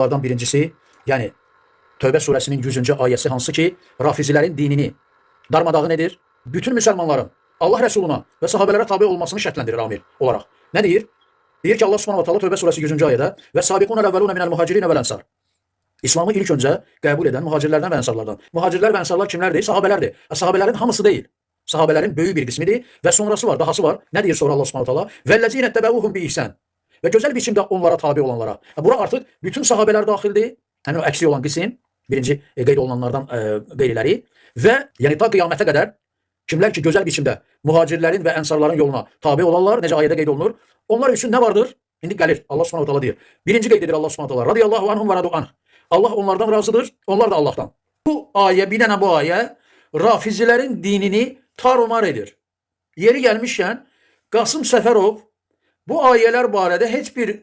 Bunlardan birincisi, yani Tövbe suresinin 100. ayesi hansı ki Rafizilerin dinini darmadağın edir. Bütün Müslümanların Allah Resuluna ve sahabelere tabi olmasını şərtləndirir amir olarak. Ne deyir? Deyir ki Allah subhanahu wa ta'ala Tövbe suresi 100. ayədə və sabiqunəl əvvəlunə minəl muhacirinə vəl ənsar. İslamı ilk önce qəbul edən muhacirlərdən və ənsarlardan. Muhacirlər və ənsarlar kimlərdir? Sahabelərdir. Sahabelerin hamısı değil. Sahabelerin böyük bir qismidir və sonrası var, dahası var. Ne deyir sonra Allah subhanahu wa ta'ala? Vəllezine təbəuhum bi ihsan. Və gözəl biçimdə onlara tabi olanlara. Bura artıq bütün sahabelər daxildir. Yəni o əksi olan qism, birinci qeyd olunanlardan qeyriləri və yəni ta qiyamətə qədər kimlər ki gözəl biçimdə muhacirlərin və ənsarların yoluna tabi olarlar, necə ayədə qeyd olunur? Onlar üçün nə vardır? İndi gəlir Allah subhanahu wa ta'ala deyir. Birinci qeyd edir Allah subhanahu wa ta'ala. Radiyallahu anhum və radu anh. Allah onlardan razıdır, onlar da Allah'tan. Bu ayə, bir dənə bu ayə Rafizilərin dinini tarumar edir. Yeri gəlmişkən Qasım Səfərov bu ayələr barədə heç bir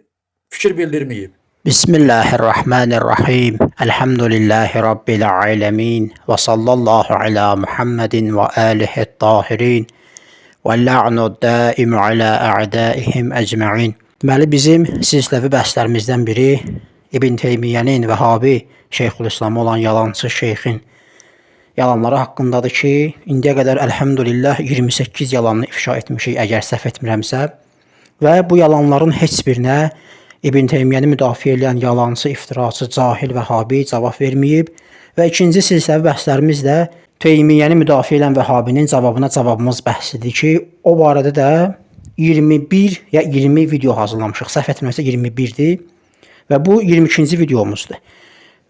fikir bildirməyib. Bismillahirrahmanirrahim. Elhamdülillahi Rabbil alemin. Ve sallallahu ala Muhammedin ve alihi tahirin. Ve la'nu daimu ala a'daihim ecma'in. Deməli bizim silsiləvi bəhslərimizdən biri İbn Teymiyyenin Vəhabi Şeyxülislam olan yalancı şeyxin yalanları haqqındadır ki, indiyə qədər elhamdülillah 28 yalanını ifşa etmişik əgər səhv etmirəmsə və bu yalanların heç birinə İbn Teymiyyəni müdafiə edən yalancı, iftiraçı, cahil Vəhabi cavab verməyib və ikinci silsiləvi bəhslərimiz də Teymiyyəni müdafiə edən Vəhabinin cavabına cavabımız bəhsidir ki, o barədə də 21 ya 20 video hazırlamışıq. Səhv etmirəmsə 21-dir və bu 22-ci videomuzdur.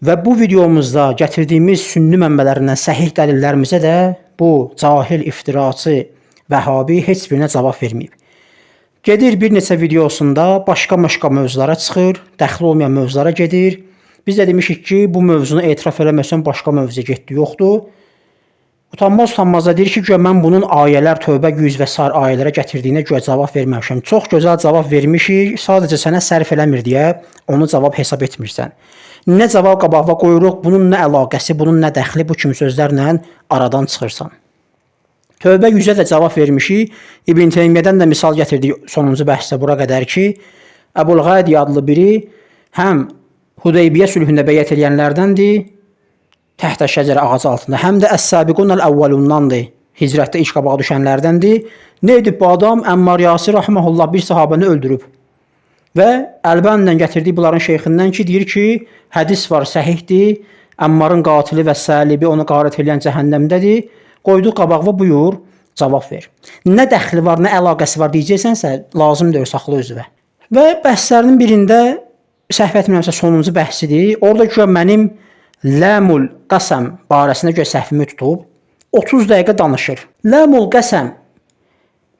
Və bu videomuzda gətirdiyimiz sünni mənbələrindən səhih dəlillərimizə də bu cahil, iftiraçı Vəhabi heç birinə cavab verməyib. Gedir bir neçə videosunda başqa mövzulara çıxır, dəxli olmayan mövzulara gedir. Biz də demişik ki, bu mövzunu etiraf eləməsən başqa mövzuya getdi, yoxdur. Utanmaz da deyir ki, güya mən bunun ayələr, Tövbə 100 və sair ayələrə gətirdiyinə güya cavab verməmişəm. Çox gözəl cavab vermişik, sadəcə sənə sərf eləmir deyə onu cavab hesab etmirsən. Nə cavab qabağa qoyuruq, bunun nə əlaqəsi, bunun nə dəxli, bu kimi sözlərlə aradan çıxırsan. Tövbə 100-ə də cavab vermişik. İbn Teymiyyədən də misal gətirdik sonuncu bəhsdə bura qədər ki, Əbul-Qadi adlı biri həm Hudeybiyyə sülhündə bəyət edənlərdəndir, təhtə şəcərə ağacı altında, həm də Əs-Sabiqunəl əvvəlundandır, hicrətdə ilk qabağa düşənlərdəndir. Nə edib bu adam? Əmmar Yasir rahmehullah bir sahabəni öldürüb. Və Əlbanidən gətirdiyi bunların şeyxindən ki, deyir ki, hədis var, səhihdir, Əmmarın qatili və səlibi onu qarət edən cəhənnəmdədir. Qoydu qabağına buyur, cavab ver. Nə dəxli var, nə əlaqəsi var deyəcəksənsə, lazım deyil, saxla özünə. Və bəhslərinin birində, səhv etmirəmsə sonuncu bəhsidir, orada ki, mənim Ləmul Qəsəm barəsində ki, səhvimi tutub, 30 dəqiqə danışır. Ləmul Qəsəm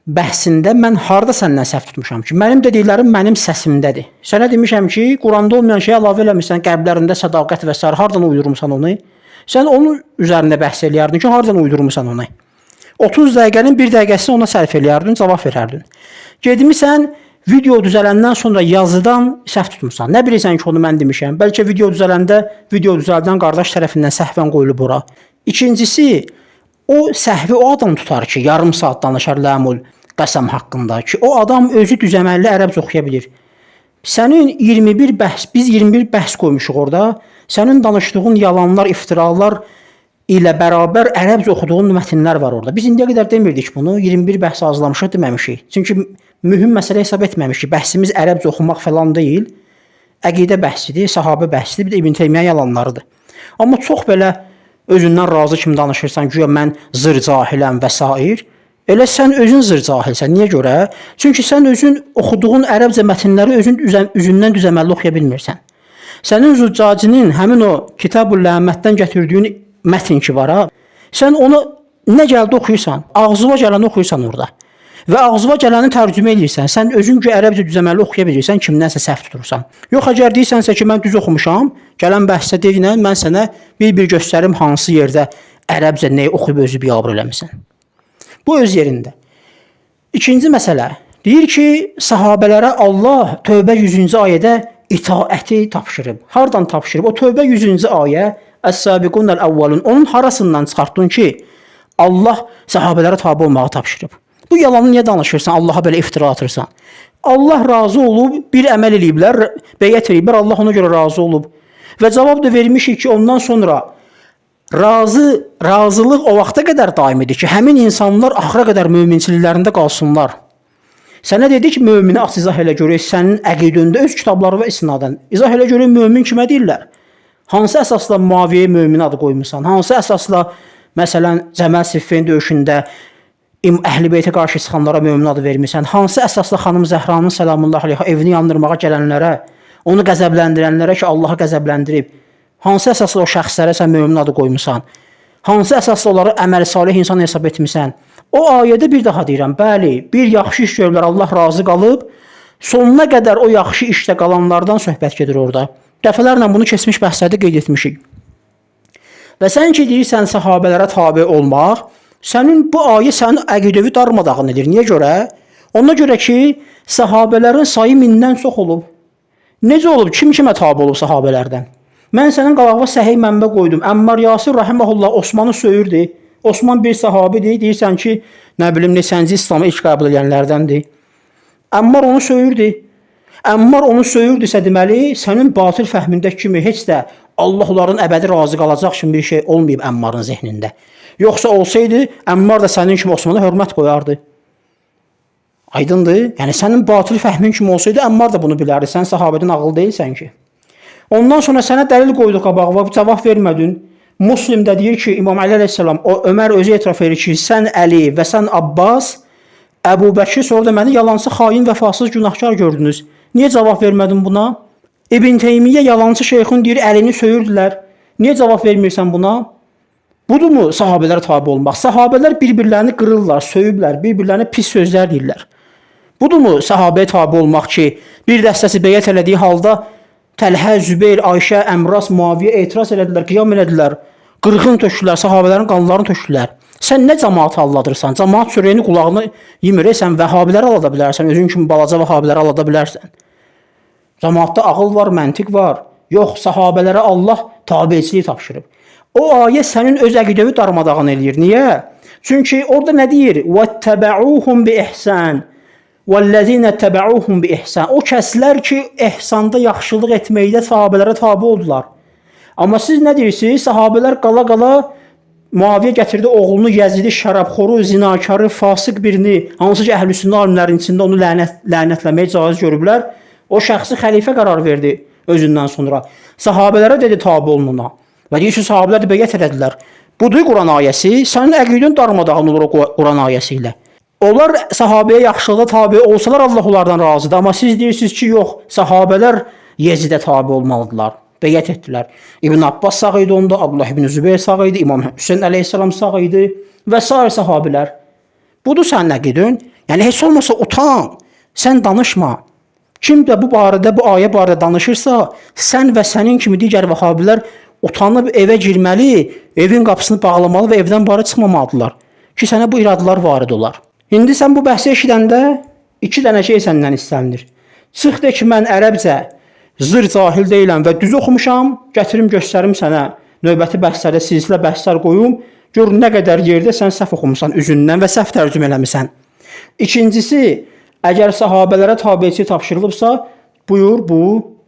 bəhsində mən harda səndən səhv tutmuşam ki, mənim dediklərim mənim səsimdədir. Sənə demişəm ki, Quranda olmayan şey əlavə eləmirsən, qəlblərində sədaqət və sair, hardan uydurmuşsan onu? Sən onun üzərində bəhs eləyərdin ki, hardan uydurmuşsan onu? 30 dəqiqənin 1 dəqiqəsini ona sərf eləyərdin, cavab verərdin. Gedmişsən, video düzələndən sonra yazıdan səhv tutmuşsan. Nə bilirsən ki, onu mən demişəm? Bəlkə video düzələndə, video düzəldən qardaş tərəfindən səhvən qoyulub bura. İkincisi, o səhvi o adam tutar ki, yarım saat danışar Ləmul Qəsəm haqqında ki, o adam özü düzəməlli ərəbcə oxuya bilir. Sənin 21 bəhs, biz 21 bəhs qoymuşuq orada. Sənin danışdığın yalanlar, iftiralar ilə bərabər ərəbcə oxuduğun mətnlər var orada. Biz indiyə qədər demirdik bunu, 21 bəhs hazırlamışıq deməmişik. Çünki mühüm məsələ hesab etməmişik. Bəhsimiz ərəbcə oxumaq falan deyil. Əqidə bəhsidir, sahabə bəhsidir, bir də İbn Teymiyyə yalanlarıdır. Amma çox belə özündən razı kimi danışırsan, güya mən zır cahiləm və s. Elə sən özün zır cahilsən. Niyə görə? Çünki sən özün oxuduğun ərəbcə mətnləri üzündən düzəməlli oxuya bilmirsən. Sənin Züccacinin həmin o Kitab-ül Ləhmətdən gətirdiyin mətn ki var ha, sən onu nə gəldi oxuyursan, ağzıva gələni oxuyursan orada. Və ağzıva gələni tərcümə edirsən. Sən özün ki ərəbcə düzəməlli oxuya bilirsən, kimdənsə səhv tutursan. Yox, əgər deyirsənsə ki, mən düz oxumuşam, gələn bəhsdə deyinə, mən sənə bir göstərim hansı yerdə ərəbcə nəyi oxuyub özü biabır eləmirsən. Bu öz yerində. İkinci məsələ, deyir ki, sahabələrə Allah Tövbə 100-cü ayədə itaəti tapşırıb. Hardan tapşırıb? O Tövbə 100-cü ayə Əs-Sabiqunəl əvvəlun, onun harasından çıxartdın ki, Allah sahabələrə tabi olmağı tapşırıb. Bu yalanı niyə danışırsan, Allaha belə iftira atırsan? Allah razı olub, bir əməl eləyiblər, bəyət eləyiblər, Allah ona görə razı olub. Və cavab da vermişik ki, ondan sonra razılıq o vaxta qədər daimidir ki, həmin insanlar axıra qədər möminçiliklərində qalsınlar. Sənə dedi ki, mömini aç izah elə görək, sənin əqidəndə öz kitabları və isnadən. İzah elə görək, mömin kimə deyirlər? Hansı əsasla Muaviyyəyə mömin adı qoymusan? Hansı əsasla, məsələn, Cəməl Siffin döyüşündə Əhl-i Beytə qarşı çıxanlara mömin adı vermirsən? Hansı əsasla xanım Zəhranın səlamullah aleyha evini yandırmağa gələnlərə, onu qəzəbləndirənlərə ki, Allahı qəzəbləndirib, hansı əsasla o şəxslərə sən mömin adı qoymusan? Hansı əsasla onları əməl salih insan hesab etmirsən? O ayədə bir daha deyirəm, bəli, bir yaxşı iş görürlər, Allah razı qalıb, sonuna qədər o yaxşı işdə qalanlardan söhbət gedir orada. Dəfələrlə bunu keçmiş bəhslərdə qeyd etmişik. Və sən ki, deyirsən səhabələrə tabe olmaq, sənin bu ayə sənin əqidəvi darmadağın edir. Niyə görə? Ona görə ki, səhabələrin sayı 1000-dən çox olub. Necə olub? Kim kimə tabe olub səhabələrdən? Mən sənin qalağına səhih mənbə qoydum. Əmmar Yasir rahimehullah Osmanı söyürdü. Osman bir sahabidir. Deyirsən ki, nə bilim, neçənci İslamı ilk qəbul edənlərdəndir. Əmmar onu söyürdü. Əmmar onu söyürdüsə deməli, sənin batil fəhmində kimi heç də Allah onların əbədi razı qalacaq kimi bir şey olmayıb Əmmarın zehnində. Yoxsa olsaydı, Əmmar da sənin kimi Osmana hörmət qoyardı. Aydındır? Yəni sənin batil fəhmin kimi olsaydı, Əmmar da bunu bilərdi. Sən sahabədən ağıl deyilsən ki. Ondan sonra sənə dəlil qoydu qabağa, cavab vermədin. Müslimdə deyir ki, İmam Əli əleyhissalam, Ömər özü etiraf edir ki, sən Əli və sən Abbas, Əbu Bəkir sonra da məni yalancı, xain, vəfasız, günahkar gördünüz. Niyə cavab vermədin buna? İbn Teymiyyə yalancı şeyxin deyir, Əlini söyürdülər. Niyə cavab vermirsən buna? Budurmu sahabələrə tabe olmaq? Sahabələr bir-birlərini qırırlar, söyüblər, bir-birlərinə pis sözlər deyirlər. Budurmu sahabəyə tabe olmaq ki, bir dəstəsi beyət elədiyi halda Təlhə, Zübeyr, Ayşə, Əmras, Muaviyyə etiraz elədilər, qiyam elədilər, qırğın tökdülər, sahabələrin qanlarını tökdülər. Sən nə cəmaatı aldadırsan? Cəmaat sürəyini qulağını yimir, sən vəhabiləri alada bilərsən, özün kimi balaca vəhabiləri alada bilərsən. Cəmaatda ağıl var, məntiq var. Yox, sahabələrə Allah tabiçiliyi tapşırıb. O ayə sənin öz əqidəvi darmadağın eləyir. Niyə? Çünki orada nə deyir? وَاتَّبَعُوهُمْ بِإِحْسَانٍ وَالَّذِينَ تَبَعُوهُمْ بِإِحْسَانٍ. O kəslər ki, ehsanda yaxşılıq etməkdə sahabələrə tabe oldular. Amma siz nə deyirsiniz? Sahabələr qala-qala Muaviyyə gətirdi oğlunu Yəzidi, şərabxoru, zinakarı, fasıq birini, hansı ki, əhl-i-sünnə alimlərinin içində onu lənətləməyə caiz görüblər. O şəxsi xəlifə qərar verdi özündən sonra. Sahabələrə dedi tabe olununa. Və deyir ki, sahabələr də beyət elədilər. Budur Quran ayəsi, sənin əqidin darmadağın olur o Quran ayəsi ilə. Onlar sahabəyə yaxşılığa tabe olsalar Allah onlardan razıdır. Amma siz deyirsiniz ki, yox, sahabələr Yezidə tabe olmalıdırlar. Beyət etdilər. İbn Abbas sağ idi onda, Abdullah ibn Zübeyr sağ idi, İmam Hüseyn əleyhissalam sağ idi və sair sahabilər. Budur sənin əqidin. Yəni heç olmasa utan, sən danışma. Kim də bu barədə, bu ayə barədə danışırsa, sən və sənin kimi digər vəhabilər utanıb evə girməli, evin qapısını bağlamalı və evdən barə çıxmamalıdırlar ki, sənə bu iradlar varid olar. İndi sən bu bəhsi eşidəndə 2 dənə şey səndən istənilir. Çıx de ki, mən ərəbcə zır cahil deyiləm və düz oxumuşam, gətirim göstərim sənə növbəti bəhslərdə silsilə bəhslər qoyum, gör nə qədər yerdə sən səhv oxumusan üzündən və səhv tərcümə eləmisən. İkincisi, əgər sahabələrə tabiçi tapşırılıbsa, buyur bu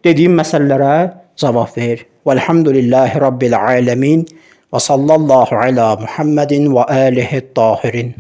dediyim məsələlərə cavab ver. Velhamdülillahi Rabbil alemin və sallallahu ala Muhammedin və alihi tahirin.